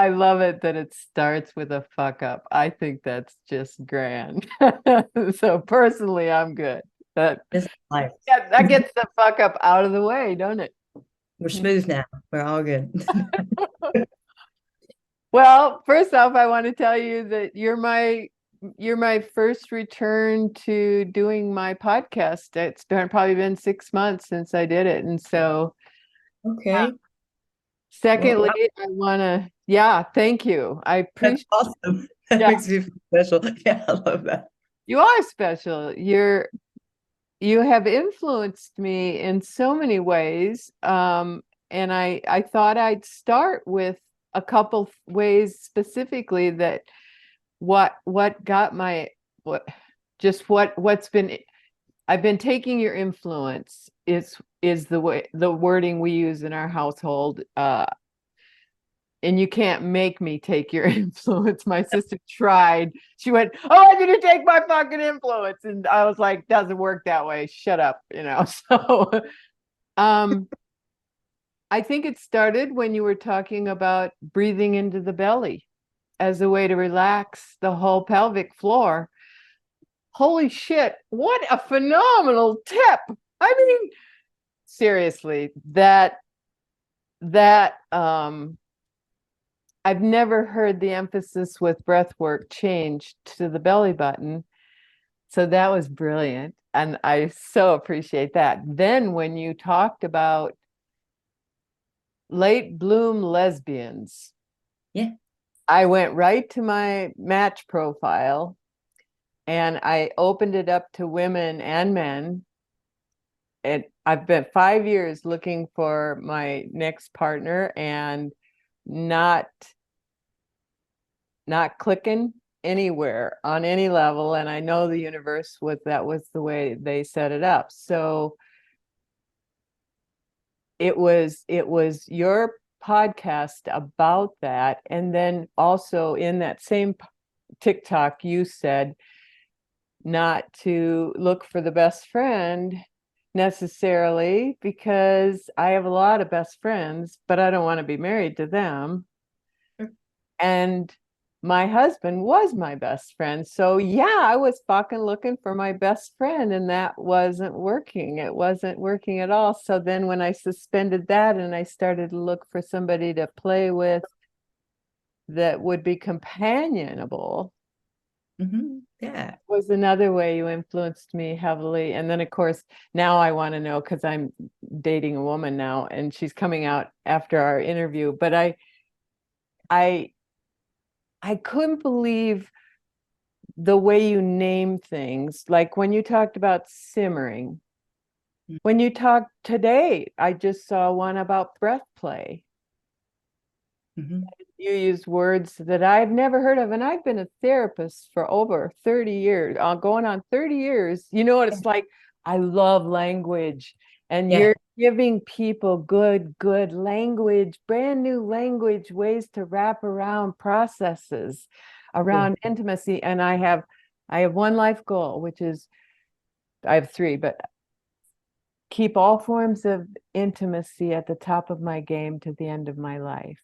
I love it that it starts with a fuck up. I think that's just grand. So personally, I'm good. That This is life. that gets the fuck up out of the way, don't it? We're smooth now. We're all good. Well, first off, I want to tell you that you're my first return to doing my podcast. Probably been 6 months since I did it. And so, Okay. Well, secondly, I want to, yeah, thank you. I that's appreciate, awesome. That yeah, makes me feel special. Yeah, I love that. you are special. You have influenced me in so many ways. And I thought I'd start with a couple ways specifically that what got my what just what's been I've been taking your influence is the wording we use in our household. And you can't make me take your influence. My sister tried. She went, "Oh, I want you to take my fucking influence." And I was like, doesn't work that way. Shut up, So um I think it started when you were talking about breathing into the belly as a way to relax the whole pelvic floor. Holy shit, what a phenomenal tip. I mean, seriously, that I've never heard the emphasis with breath work changed to the belly button. So that was brilliant. And I so appreciate that. Then when you talked about late bloom lesbians, Yeah. I went right to my match profile and I opened it up to women and men. And I've been 5 years looking for my next partner and not not clicking anywhere on any level. And I know the universe that was the way they set it up. So it was your podcast about that. And then also in that same TikTok, you said not to look for the best friend necessarily because I have a lot of best friends, but I don't want to be married to them. And my husband was my best friend. So yeah, I was fucking looking for my best friend and that wasn't working. It wasn't working at all. So then when I suspended that and I started to look for somebody to play with that would be companionable, Yeah. was another way you influenced me heavily. And then of course, now I want to know because I'm dating a woman now and she's coming out after our interview, but I I couldn't believe the way you name things. Like when you talked about simmering, when you talked today, I just saw one about breath play. Mm-hmm. You use words that I've never heard of. And I've been a therapist for over 30 years, going on 30 years. You know what Yeah. it's like? I love language. And Yeah. you're giving people good language, brand new language, ways to wrap around processes Cool. around intimacy. And I have one life goal, which is I have three, but keep all forms of intimacy at the top of my game to the end of my life.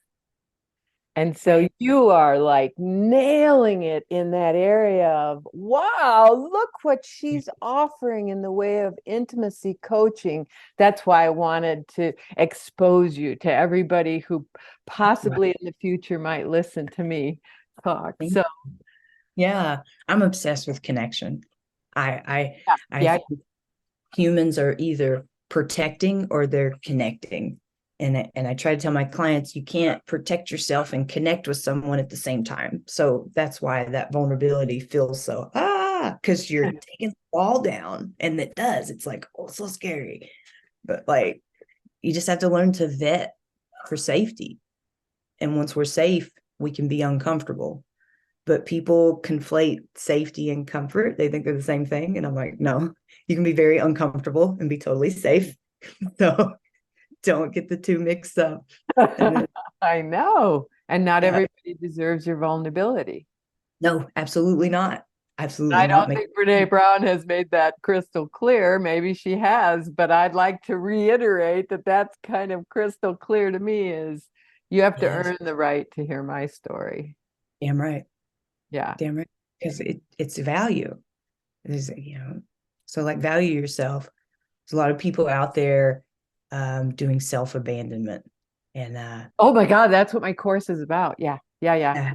And so I you are like nailing it in that area of, wow, look what she's offering in the way of intimacy coaching. That's why I wanted to expose you to everybody who right. possibly in the future might listen to me talk. So Yeah. I'm obsessed with connection. yeah, I yeah, think humans are either protecting or they're connecting. And I try to tell my clients you can't protect yourself and connect with someone at the same time. So that's why that vulnerability feels so because you're taking the ball down, and it does. It's like, oh, so scary. But like you just have to learn to vet for safety. And once we're safe, we can be uncomfortable. But people conflate safety and comfort. They think they're the same thing. And I'm like, no, you can be very uncomfortable and be totally safe. So don't get the two mixed up. And then, I know. And not yeah, everybody deserves your vulnerability. no, absolutely not. Absolutely I not. don't Make think Brene Brown has made that crystal clear. Maybe she has, but I'd like to reiterate that that's kind of crystal clear to me is You have to Yes. earn the right to hear my story. Damn right. Yeah. Damn right. Because it's value. There's, so like value yourself. There's a lot of people out there doing self-abandonment. And Oh my God, that's what my course is about. Yeah. Yeah. Yeah. yeah,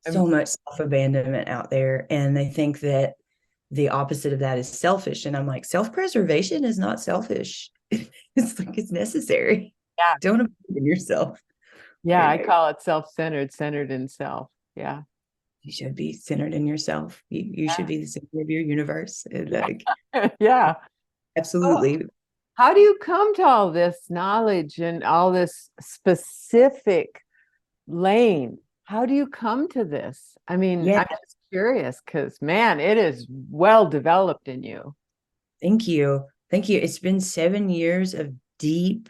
I'm, so much self-abandonment out there. And they think that the opposite of that is selfish. And I'm like, self-preservation is not selfish. It's like it's necessary. yeah. Don't abandon yourself. Yeah. I Anyway, call it self-centered, centered in self. Yeah. you should be centered in yourself. You should be the center of your universe. And, like, Yeah. So absolutely. how do you come to all this knowledge and all this specific lane? How do you come to this? I mean, Yeah. I'm just curious because, man, it is well developed in you. Thank you. Thank you. It's been 7 years of deep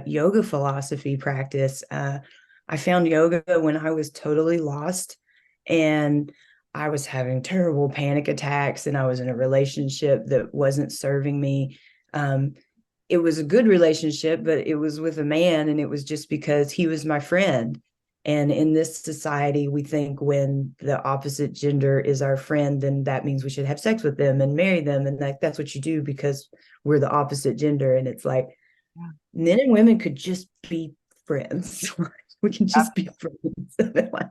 yoga philosophy practice. I found yoga when I was totally lost and I was having terrible panic attacks and I was in a relationship that wasn't serving me. It was a good relationship, but it was with a man and it was just because he was my friend. And in this society, we think when the opposite gender is our friend, then that means we should have sex with them and marry them. And that's what you do because we're the opposite gender. And it's like Yeah. men and women could just be friends. We can just be friends. Like,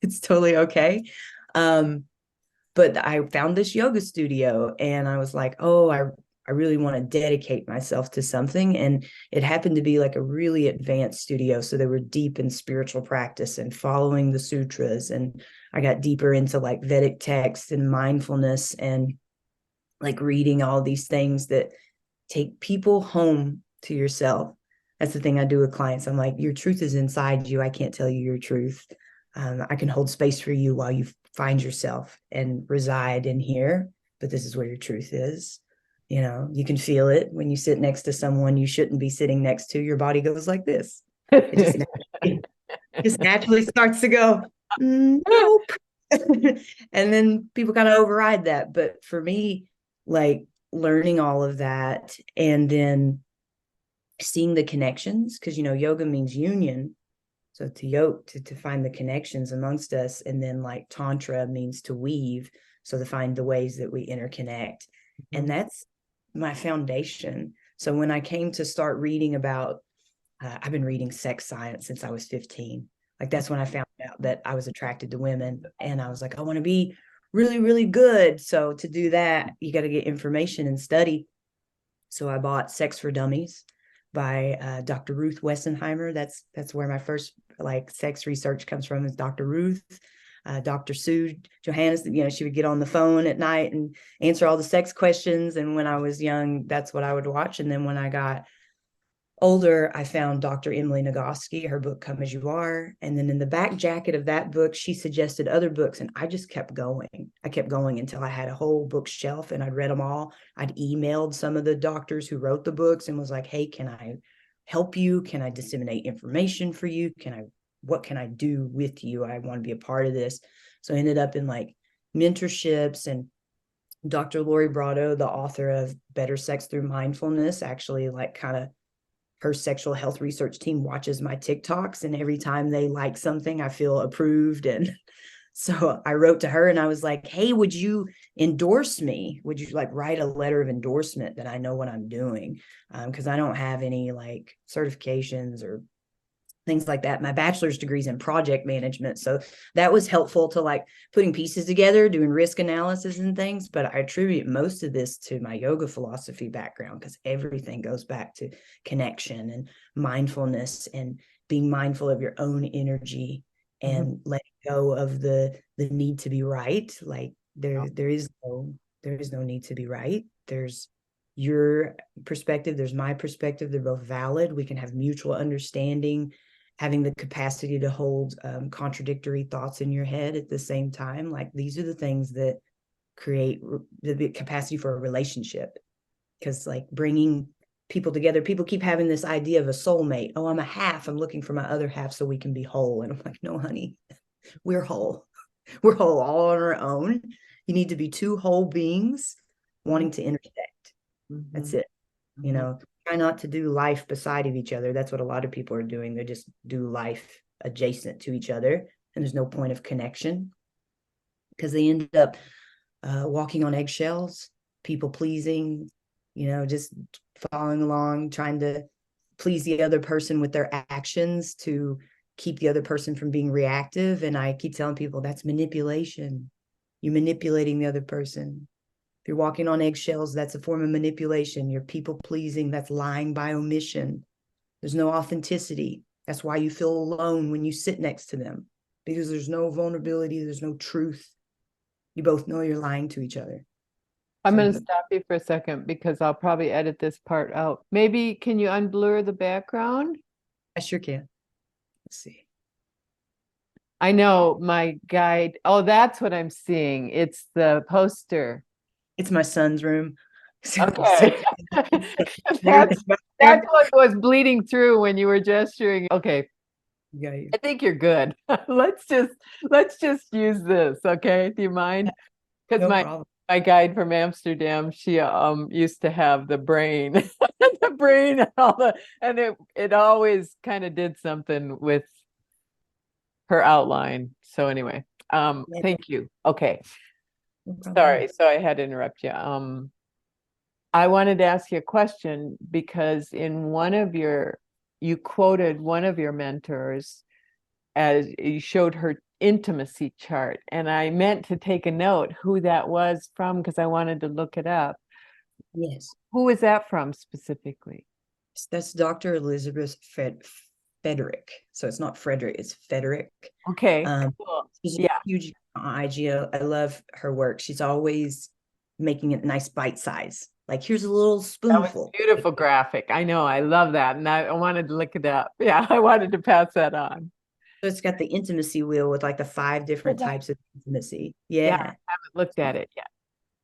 it's totally okay. Um, but I found this yoga studio and I was like, oh, I really want to dedicate myself to something. And it happened to be like a really advanced studio. So they were deep in spiritual practice and following the sutras. And I got deeper into like Vedic texts and mindfulness and like reading all these things that take people home to yourself. That's the thing I do with clients. I'm like, your truth is inside you. I can't tell you your truth. I can hold space for you while you find yourself and reside in here, but this is where your truth is. You can feel it when you sit next to someone you shouldn't be sitting next to. Your body goes like this. It just naturally starts to go, nope. And then people kind of override that. But for me, like learning all of that and then seeing the connections, because yoga means union. So to yoke, to find the connections amongst us, and then like tantra means to weave, so to find the ways that we interconnect. And that's my foundation. So when I came to start reading about, I've been reading sex science since I was 15. Like that's when I found out that I was attracted to women, and I was like, I want to be really, really good. So to do that, you got to get information and study. So I bought Sex for Dummies by Dr. Ruth Wessenheimer. That's where my first like sex research comes from, is Dr. Ruth. Dr. Sue Johannes, she would get on the phone at night and answer all the sex questions. And when I was young, that's what I would watch. And then when I got older, I found Dr. Emily Nagoski, her book, Come As You Are. And then in the back jacket of that book, she suggested other books. And I just kept going. I kept going until I had a whole bookshelf and I'd read them all. I'd emailed some of the doctors who wrote the books and was like, hey, can I help you? Can I disseminate information for you? What can I do with you? I want to be a part of this. So I ended up in like mentorships, and Dr. Lori Brotto, the author of Better Sex Through Mindfulness, actually like kind of her sexual health research team watches my TikToks, and every time they like something, I feel approved. And so I wrote to her and I was like, hey, would you endorse me? Would you like write a letter of endorsement that I know what I'm doing? Because I don't have any like certifications or things like that. My bachelor's degree is in project management. So that was helpful to like putting pieces together, doing risk analysis and things. But I attribute most of this to my yoga philosophy background, because everything goes back to connection and mindfulness and being mindful of your own energy and letting go of the need to be right. Like there is no need to be right. There's your perspective, there's my perspective. They're both valid. We can have mutual understanding, having the capacity to hold contradictory thoughts in your head at the same time. Like these are the things that create the capacity for a relationship. Because like bringing people together, people keep having this idea of a soulmate. Oh, I'm a half, I'm looking for my other half so we can be whole. And I'm like, no, honey, we're whole. We're whole all on our own. You need to be two whole beings wanting to intersect. That's it. try not to do life beside of each other. That's what a lot of people are doing. They just do life adjacent to each other, and there's no point of connection because they end up walking on eggshells, people pleasing, just following along, trying to please the other person with their actions to keep the other person from being reactive. And I keep telling people that's manipulation. You're manipulating the other person. If you're walking on eggshells, that's a form of manipulation. You're people pleasing. That's lying by omission. There's no authenticity. That's why you feel alone when you sit next to them, because there's no vulnerability. There's no truth. You both know you're lying to each other. I'm going to stop you for a second because I'll probably edit this part out. Maybe can you unblur the background? I sure can. Let's see. I know my guide. Oh, that's what I'm seeing. It's the poster. It's my son's room. Okay. That's what was bleeding through when you were gesturing. Okay. Yeah. I think you're good. Let's just use this. Okay. Do you mind? Because my guide from Amsterdam, she used to have the brain, the brain and and it always kind of did something with her outline. So anyway, thank you. Okay. Sorry, so I had to interrupt you. I wanted to ask you a question because in you quoted one of your mentors as you showed her intimacy chart, and I meant to take a note who that was from because I wanted to look it up. Yes. Who is that from specifically? That's Dr. Elizabeth Frederick. So it's not Frederick, it's Frederick. Okay. Cool. She's a huge IG. I love her work. She's always making it nice bite size. Like, here's a little spoonful. Beautiful graphic. I know. I love that. And I wanted to look it up. Yeah, I wanted to pass that on. So it's got the intimacy wheel with like the 5 different types of intimacy. Yeah. I haven't looked at it yet.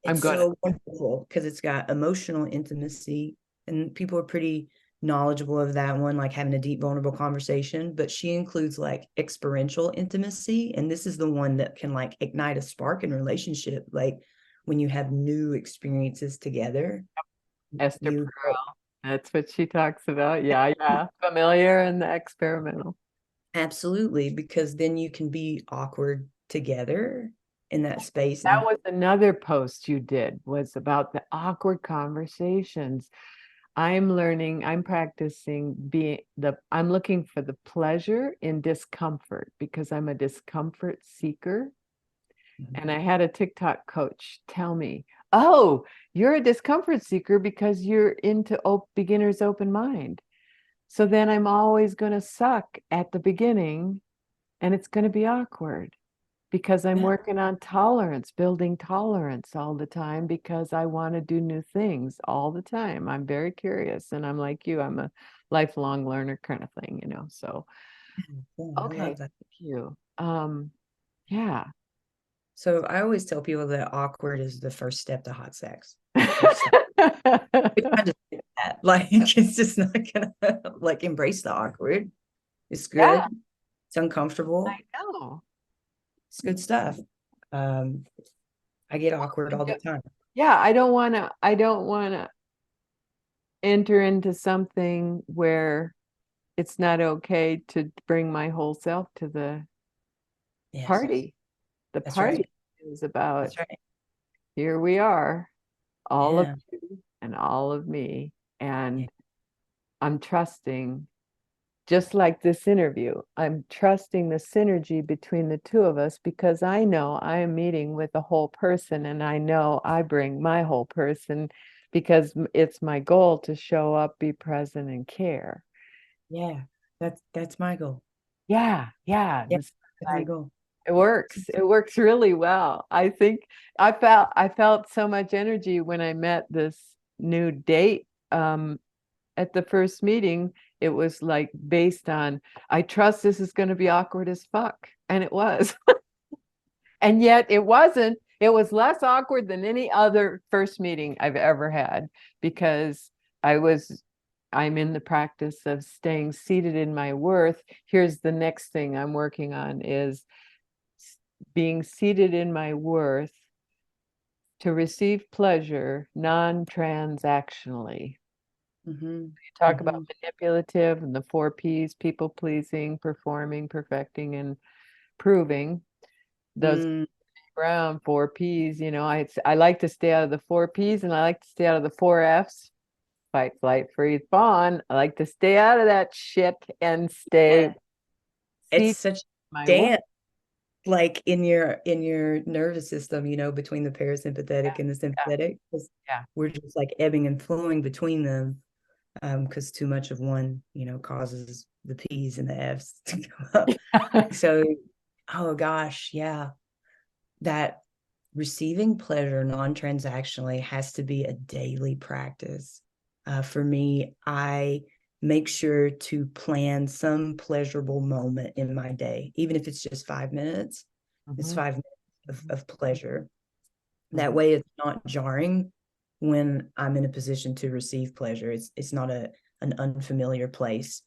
It's so wonderful because it's got emotional intimacy, and people are pretty knowledgeable of that one, like having a deep, vulnerable conversation. But she includes like experiential intimacy, and this is the one that can like ignite a spark in relationship, like when you have new experiences together. Esther Perel. That's what she talks about. Yeah. Familiar and the experimental. Absolutely, because then you can be awkward together in that space. That was another post you did, was about the awkward conversations. I'm practicing I'm looking for the pleasure in discomfort because I'm a discomfort seeker. And I had a TikTok coach tell me, oh, you're a discomfort seeker because you're into beginner's open mind. So then I'm always going to suck at the beginning and it's going to be awkward because I'm working on tolerance, building tolerance all the time because I want to do new things all the time. I'm very curious and I'm like you, I'm a lifelong learner kind of thing, so. Okay, thank you. Yeah. So I always tell people that awkward is the first step to hot sex. Like, it's just not gonna like embrace the awkward. It's good. Yeah. It's uncomfortable. I know. It's good stuff. I get awkward all the time. Yeah, I don't want to enter into something where it's not okay to bring my whole self to the party. The party is about here we are, all of you and all of me. And I'm trusting, just like this interview, I'm trusting the synergy between the two of us because I know I am meeting with a whole person and I know I bring my whole person because it's my goal to show up, be present, and care. Yeah, that's my goal. Yeah. That's my goal. It works really well. I think I felt so much energy when I met this new date at the first meeting. It was like based on, I trust this is going to be awkward as fuck. And it was. And yet it wasn't. It was less awkward than any other first meeting I've ever had because I'm in the practice of staying seated in my worth. Here's the next thing I'm working on is being seated in my worth to receive pleasure non-transactionally. Mm-hmm. Talk Mm-hmm. about manipulative and the four P's: people pleasing, performing, perfecting, and proving. Those Mm. around four P's, I like to stay out of the four P's, and I like to stay out of the four F's: fight, flight, freeze, fawn. I like to stay out of that shit and stay Yeah. It's see such my way. dance, like in your nervous system, between the parasympathetic and the Yeah, sympathetic, 'cause yeah, we're just like ebbing and flowing between them, because too much of one, causes the P's and the F's to come up. yeah. So, oh gosh, yeah, that receiving pleasure non-transactionally has to be a daily practice. For me, I make sure to plan some pleasurable moment in my day, even if it's just 5 minutes. It's Mhm, 5 minutes of pleasure. That mhm. way, it's not jarring when I'm in a position to receive pleasure. It's not an unfamiliar place.